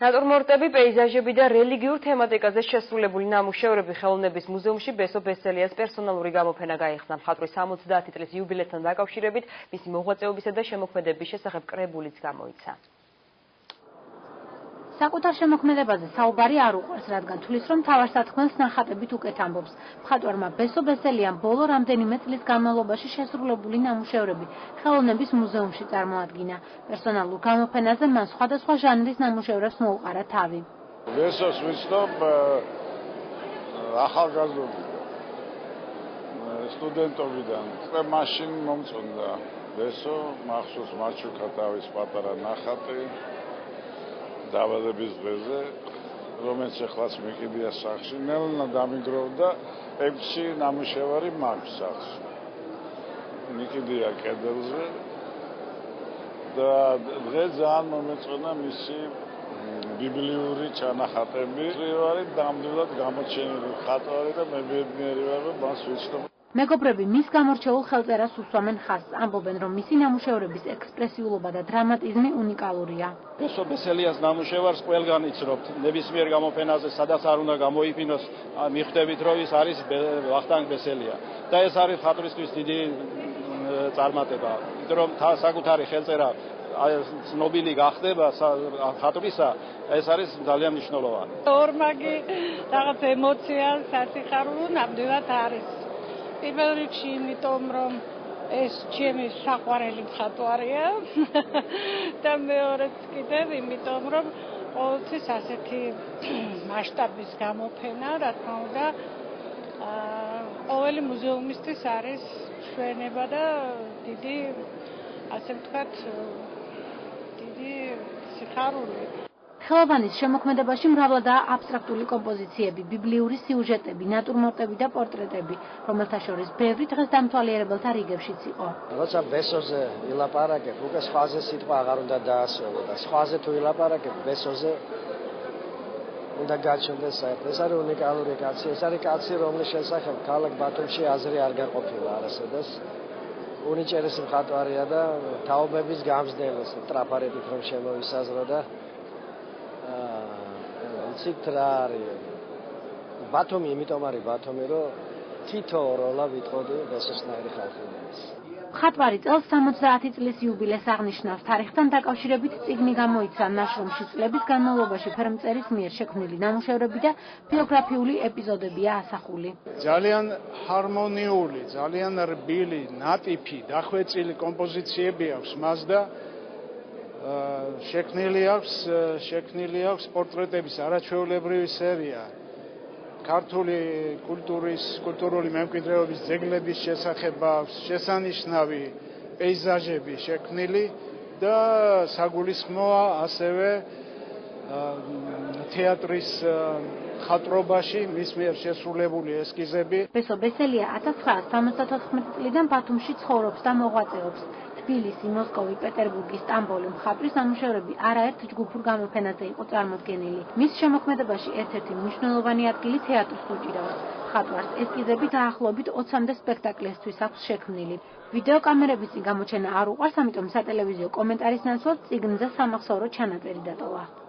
ნატურმორტები, პეიზაჟები და რელიგიურ თემატიკაზე შესრულებული ნამუშევრები ხელოვნების მუზეუმში ბესო ბესელიას პერსონალური გამოფენა გაიხსნა. მხატვრის 70 წლის იუბილეთან დაკავშირებით მისი მოღვაწეობისა და შემოქმედების შესახებ კრებულიც გამოიცა. საკუთარ შემოქმედებაზე საუბარი არ უყვარს, რადგან თვლის, რომ თავარსათქმელს ნახატებით უკეთ ამბობს. მხატვარმა ბესო ბესელიამ ბოლო რამდენიმე წლის განმავლობაში შესრულებული ნამუშევრები ხელოვნების მუზეუმში წარმოადგინა. პერსონალურ გამოფენაზე მან სხვადასხვა ჟანრის ნამუშევრებს მოუყარა თავი. ბესოს ვიცნობ ახალგაზრდობიდან, სტუდენტობიდან. მაშინ მომწონდა ბესო, მახსოვს მაჩუკა თავის პატარა ნახატი. დაბადების დღეზე, რომელიც ეხლაც მიყიდია სახლში, ნელ-ნელა დამიგროვდა 6 ნამუშევარი მაქვს სახლში. მიყიდია კედელზე და დღეს ძალიან მომეწონა მისი ბიბლიური ჩანახატები. ვარი ნამდვილად გამოჩენილი მხატვარი და მე ბედნიერი ვარ, რომ მას ვიცნობ. მეგობრები მის გამორჩეულ ხელწერას უსვამენ ხაზს, ამბობენ, რომ მისი ნამუშევრების ექსპრესიულობა და დრამატიზმი უნიკალურია. ბესო ბესელიას ნამუშევარს ყველგან იცნობთ. ნებისმიერ გამოფენაზე, სადაც არ უნდა გამოიფინოს, მიხვდებით, რომ ის არის ვახტანგ ბესელია. და ეს არის მხატვრისთვის დიდი წარმატება, იმიტომ რომ საკუთარი ხელწერა ცნობილი გახდება მხატვრისა, ეს არის ძალიან მნიშვნელოვანი. ორმაგი რაღაც ემოცია, სასიხარულო ნამდვილად არის. პირველ რიგში იმიტომ, რომ ეს ჩემი საყვარელი მხატვარია და მეორეც კიდევ იმიტომ, რომ ყოველთვის ასეთი მასშტაბის გამოფენა, რა თქმა უნდა, ყოველი მუზეუმისთვის არის ჩვენება და დიდი, ასე ვთქვათ, დიდი სიხარული. ხელოვანის შემოქმედებაში მრავლადაა აბსტრაქტული კომპოზიციები, ბიბლიური სიუჟეტები, ნატურმორტები და პორტრეტები, რომელთა შორის ბევრი დღეს დამთვალიერებელთა რიგებშიც იყო. როცა ბესოზე ვილაპარაკებ, უკვე სხვაზე სიტყვა აღარ უნდა დაასრულო და სხვაზე თუ ვილაპარაკებ, ბესოზე უნდა გაჩნდეს საერთოდ. ეს არის უნიკალური კაცი, ეს არის კაცი, რომლის შესახებ ქალაქ ბათუმში აზრი არ გაყოფილა არასოდეს. უნიჭერესი მხატვარია და თაობების გამზდელოს ტრაფარეტით რომ შემოვისაზრო და ცით რა არის ბათუმი, იმიტომ არის ბათუმი, რომ თითო როლა ვიტყოდი ბესოსნაირი ხალხის. მხატვარი წელს 70 წლის იუბილეს აღნიშნავს. თარიღთან დაკავშირებით წიგნი გამოიცა, ნაშრომში წლების განმავლობაში ფერმწერის მიერ შექმნილი ნამუშევრები და ბიოგრაფიული ეპიზოდებია ასახული. ძალიან ჰარმონიული, ძალიან რბილი, ნატიფი, დახვეწილი კომპოზიციები აქვს მას და შექმნილი აქვს პორტრეტების არაჩვეულებრივი სერია. ქართული კულტურული მემკვიდრეობის ძეგლების შესახებ აქვს შესანიშნავი პეიზაჟები შექმნილი და საგულისხმოა ასევე თეატრის ხატრობაში მის მიერ შესრულებული ესკიზები. ბესო ბესელია 1974 წლიდან ბათუმში ცხოვრობს და მოღვაწეობს. თბილისი, მოსკოვი, პეტერბურგი, სტამბოლი მხატვრის ნამუშევრები არაერთ ჯგუფურ გამოფენაზე იყო წარმოდგენილი. მის შემოქმედებაში ერთ-ერთი მნიშვნელოვანი ადგილი თეატრს უჭირავს. მხატვარს ესკიზები დაახლოებით 20-მდე სპექტაკლისთვის აქვს შექმნილი. ვიდეოკამერების წინ გამოჩენა არ უყვარს, ამიტომ სატელევიზიო კომენტარის ნაცვლად წიგნზე სამახსოვრო ჩანაწერი დატოვა.